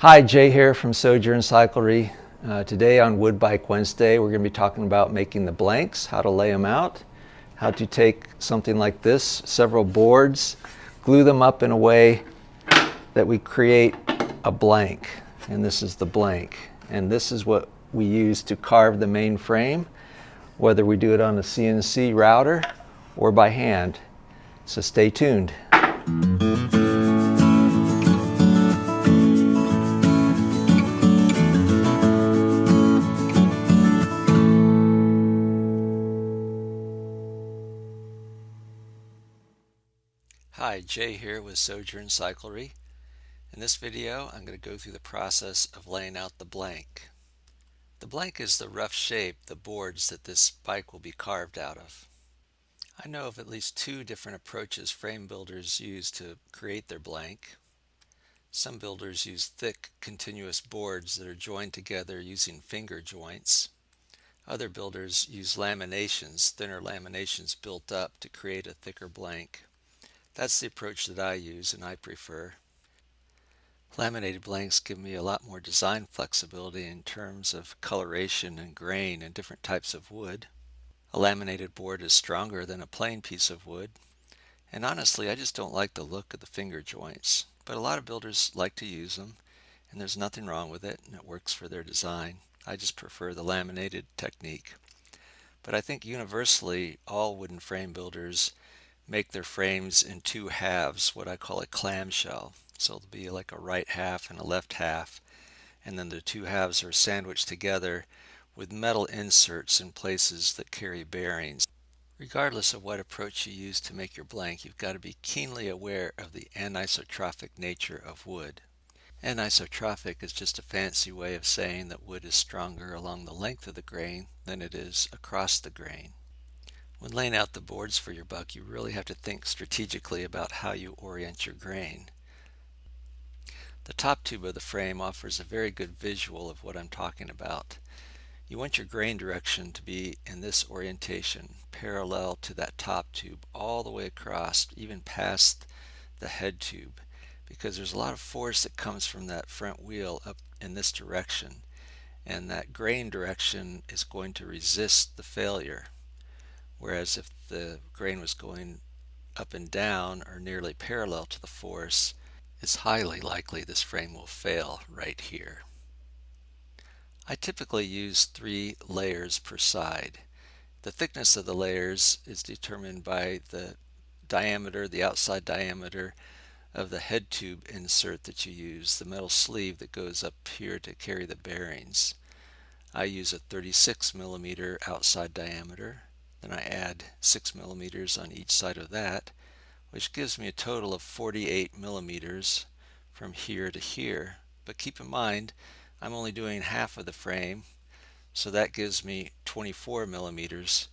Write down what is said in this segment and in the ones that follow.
Hi, Jay here from Sojourn Cyclery. Today on Wood Bike Wednesday, we're going to be talking about making the blanks, how to lay them out, how to take something like this, several boards, glue them up in a way that we create a blank. And this is the blank. And this is what we use to carve the main frame, whether we do it on a CNC router or by hand. So stay tuned. Hi, Jay here with Sojourn Cyclery. In this video, I'm going to go through the process of laying out the blank. The blank is the rough shape, the boards that this bike will be carved out of. I know of at least two different approaches frame builders use to create their blank. Some builders use thick, continuous boards that are joined together using finger joints. Other builders use laminations, thinner laminations built up to create a thicker blank. That's the approach that I use and I prefer. Laminated blanks give me a lot more design flexibility in terms of coloration and grain and different types of wood. A laminated board is stronger than a plain piece of wood, and honestly I just don't like the look of the finger joints, but a lot of builders like to use them, and there's nothing wrong with it, and it works for their design. I just prefer the laminated technique. But I think universally all wooden frame builders make their frames in two halves, what I call a clamshell. So it'll be like a right half and a left half, and then the two halves are sandwiched together with metal inserts in places that carry bearings. Regardless of what approach you use to make your blank, you've got to be keenly aware of the anisotrophic nature of wood. Anisotrophic is just a fancy way of saying that wood is stronger along the length of the grain than it is across the grain. When laying out the boards for your buck, you really have to think strategically about how you orient your grain. The top tube of the frame offers a very good visual of what I'm talking about. You want your grain direction to be in this orientation, parallel to that top tube, all the way across, even past the head tube, because there's a lot of force that comes from that front wheel up in this direction, and that grain direction is going to resist the failure. Whereas if the grain was going up and down or nearly parallel to the force, it's highly likely this frame will fail right here. I typically use 3 layers per side. The thickness of the layers is determined by the diameter, the outside diameter of the head tube insert that you use, the metal sleeve that goes up here to carry the bearings. I use a 36 millimeter outside diameter. Then I add 6 millimeters on each side of that, which gives me a total of 48 millimeters from here to here. But keep in mind, I'm only doing half of the frame, so that gives me 24 millimeters,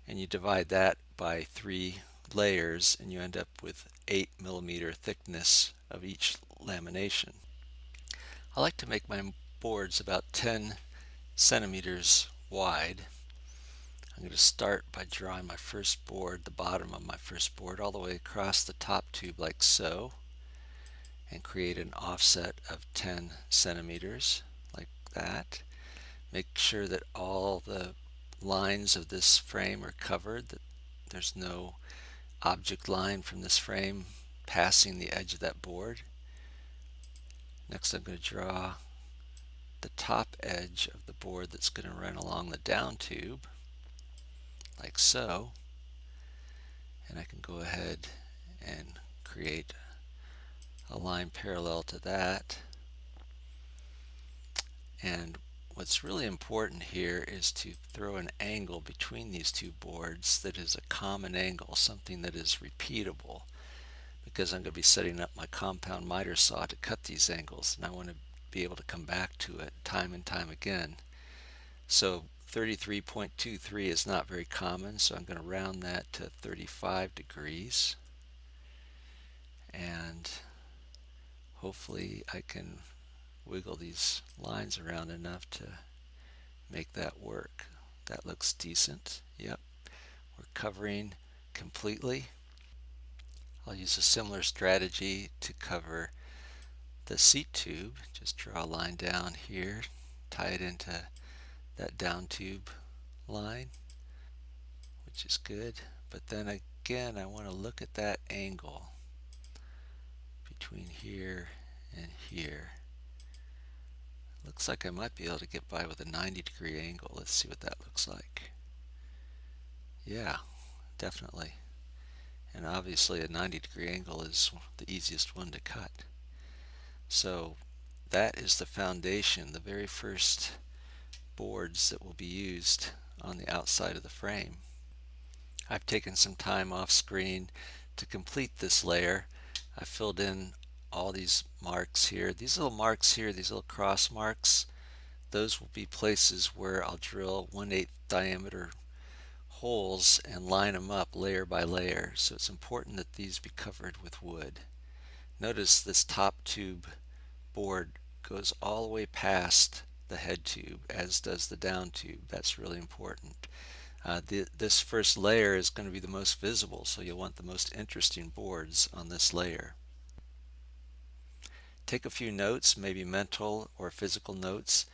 and you divide that by 3 layers and you end up with 8 millimeter thickness of each lamination. I like to make my boards about 10 centimeters wide. I'm going to start by drawing my first board, the bottom of my first board, all the way across the top tube like so, and create an offset of 10 centimeters like that. Make sure that all the lines of this frame are covered, that there's no object line from this frame passing the edge of that board. Next I'm going to draw the top edge of the board that's going to run along the down tube like so, and I can go ahead and create a line parallel to that. And what's really important here is to throw an angle between these two boards that is a common angle, something that is repeatable, because I'm going to be setting up my compound miter saw to cut these angles, and I want to be able to come back to it time and time again. So 33.23 is not very common, so I'm going to round that to 35 degrees, and hopefully I can wiggle these lines around enough to make that work. That looks decent. Yep, we're covering completely. I'll use a similar strategy to cover the seat tube, just draw a line down here, tie it into that down tube line, which is good. But then again, I want to look at that angle between here and here. Looks like I might be able to get by with a 90-degree angle. Let's see what that looks like. Yeah, definitely. And obviously a 90-degree angle is the easiest one to cut. So that is the foundation, the very first boards that will be used on the outside of the frame. I've taken some time off screen to complete this layer. I filled in all these marks here. These little marks here, these little cross marks, those will be places where I'll drill 1/8 diameter holes and line them up layer by layer. So it's important that these be covered with wood. Notice this top tube board goes all the way past the head tube, as does the down tube. That's really important. This first layer is going to be the most visible, so you'll want the most interesting boards on this layer. Take a few notes, maybe mental or physical notes.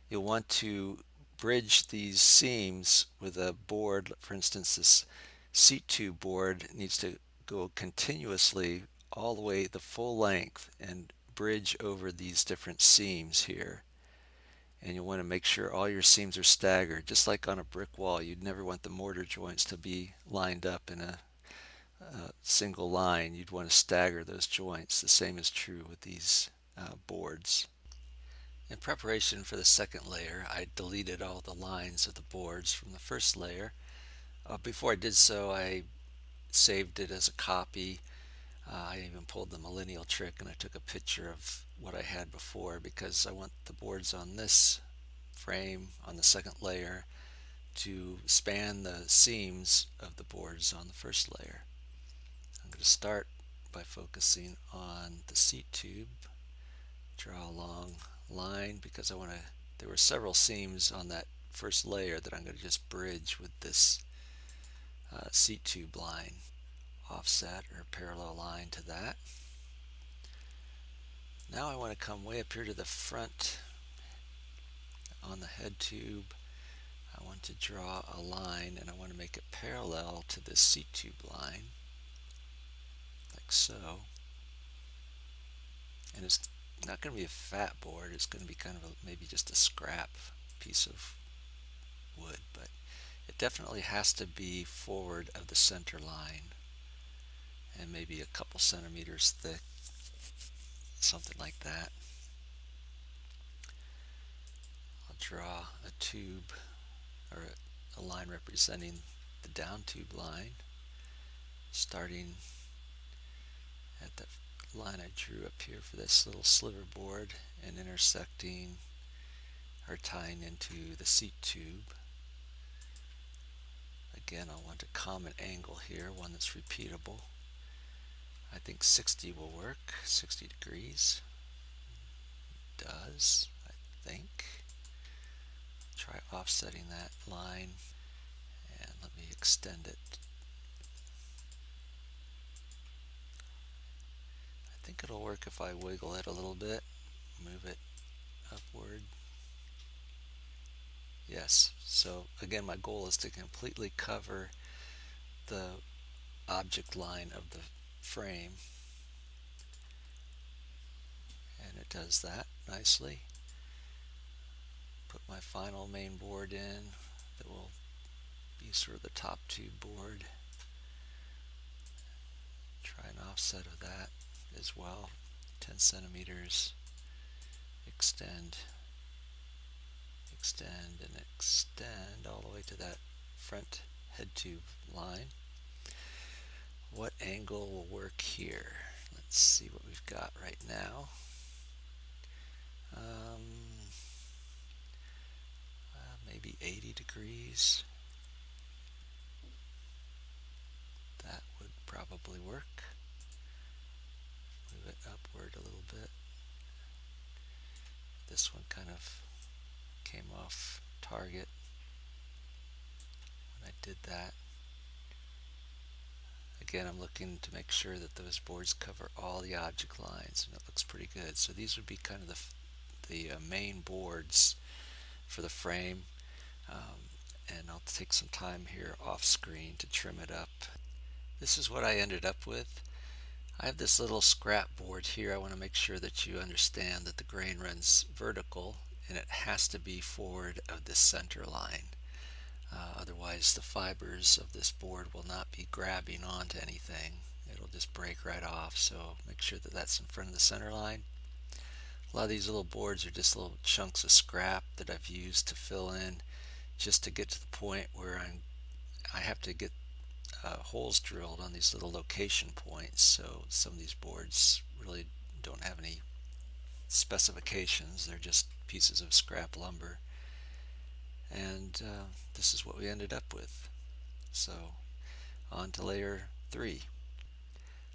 You'll want to bridge these seams with a board. For instance, this seat tube board needs to go continuously all the way the full length and bridge over these different seams here. And you'll want to make sure all your seams are staggered. Just like on a brick wall, you'd never want the mortar joints to be lined up in a single line. You'd want to stagger those joints. The same is true with these boards. In preparation for the second layer, I deleted all the lines of the boards from the first layer. Before I did so, I saved it as a copy. I even pulled the millennial trick and I took a picture of what I had before, because I want the boards on this frame on the second layer to span the seams of the boards on the first layer. I'm going to start by focusing on the seat tube. Draw a long line because there were several seams on that first layer that I'm going to just bridge with this seat tube line. Offset or parallel line to that. Now I want to come way up here to the front on the head tube. I want to draw a line and I want to make it parallel to this seat tube line, like so. And it's not going to be a fat board, it's going to be kind of maybe just a scrap piece of wood, but it definitely has to be forward of the center line and maybe a couple centimeters thick, something like that. I'll draw a tube or a line representing the down tube line, starting at the line I drew up here for this little sliver board and intersecting or tying into the seat tube. Again, I want a common angle here, one that's repeatable. I think 60 will work, 60 degrees. Does, I think. Try offsetting that line and let me extend it. I think it'll work if I wiggle it a little bit, move it upward. Yes, so again my goal is to completely cover the object line of the frame, and it does that nicely. Put my final main board in that will be sort of the top tube board. Try an offset of that as well, 10 centimeters. Extend, extend, and extend all the way to that front head tube line. What angle will work here? Let's see what we've got right now. Maybe 80 degrees. That would probably work. Move it upward a little bit. This one kind of came off target when I did that. Again, I'm looking to make sure that those boards cover all the object lines, and it looks pretty good. So these would be kind of the main boards for the frame, and I'll take some time here off screen to trim it up. This is what I ended up with. I have this little scrap board here. I want to make sure that you understand that the grain runs vertical and it has to be forward of this center line. Otherwise the fibers of this board will not be grabbing onto anything. It'll just break right off, so make sure that that's in front of the center line. A lot of these little boards are just little chunks of scrap that I've used to fill in just to get to the point where I have to get holes drilled on these little location points. So some of these boards really don't have any specifications. They're just pieces of scrap lumber. And this is what we ended up with. So on to layer 3.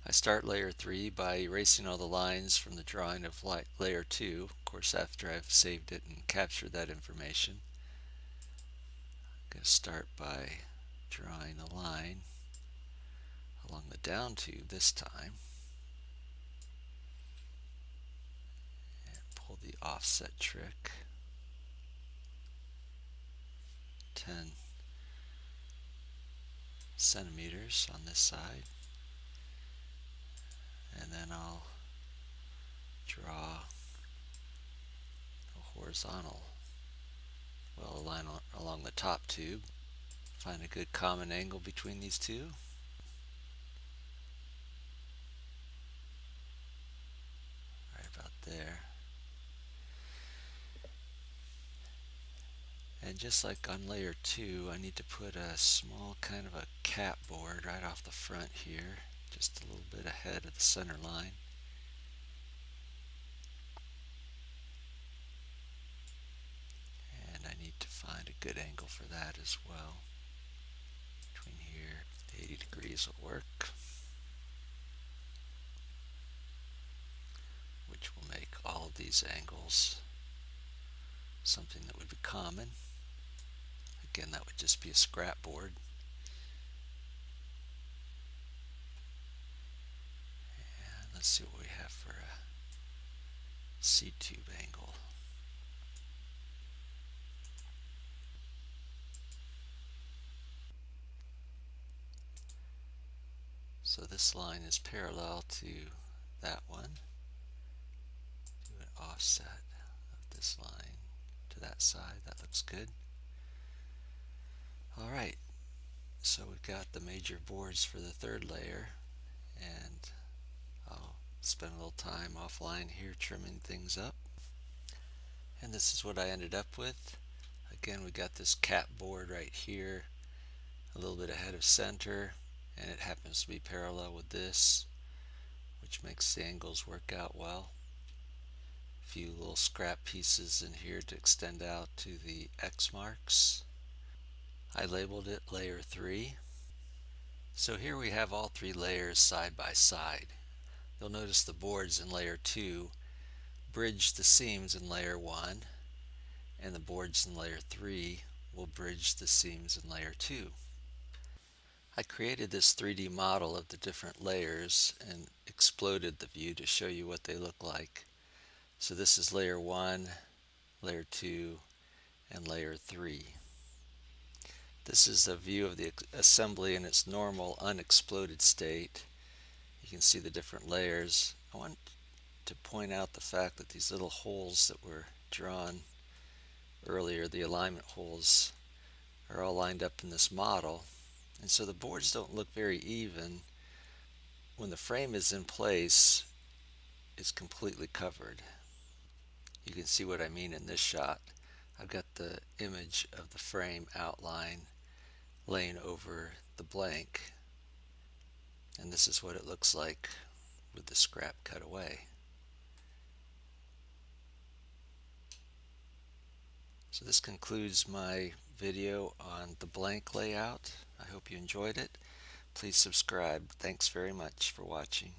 I start layer 3 by erasing all the lines from the drawing of layer 2, of course after I've saved it and captured that information. I'm going to start by drawing a line along the down tube this time and pull the offset trick, 10 centimeters on this side, and then I'll draw a horizontal, a line along the top tube. Find a good common angle between these two. Right about there. And just like on layer 2, I need to put a small kind of a cap board right off the front here, just a little bit ahead of the center line. And I need to find a good angle for that as well. Between here, 80 degrees will work, which will make all of these angles something that would be common. Again, that would just be a scrap board. And let's see what we have for a C-tube angle. So this line is parallel to that one. Do an offset of this line to that side. That looks good. Alright, so we've got the major boards for the third layer, and I'll spend a little time offline here trimming things up. And this is what I ended up with. Again, we got this cap board right here, a little bit ahead of center, and it happens to be parallel with this, which makes the angles work out well. A few little scrap pieces in here to extend out to the X marks. I labeled it layer 3. So here we have all 3 layers side by side. You'll notice the boards in layer 2 bridge the seams in layer 1, and the boards in layer 3 will bridge the seams in layer 2. I created this 3D model of the different layers and exploded the view to show you what they look like. So this is layer 1, layer 2, and layer 3. This is a view of the assembly in its normal unexploded state. You can see the different layers. I want to point out the fact that these little holes that were drawn earlier, the alignment holes, are all lined up in this model. And so the boards don't look very even. When the frame is in place, it's completely covered. You can see what I mean in this shot. I've got the image of the frame outline laying over the blank, and this is what it looks like with the scrap cut away. So this concludes my video on the blank layout. I hope you enjoyed it. Please subscribe. Thanks very much for watching.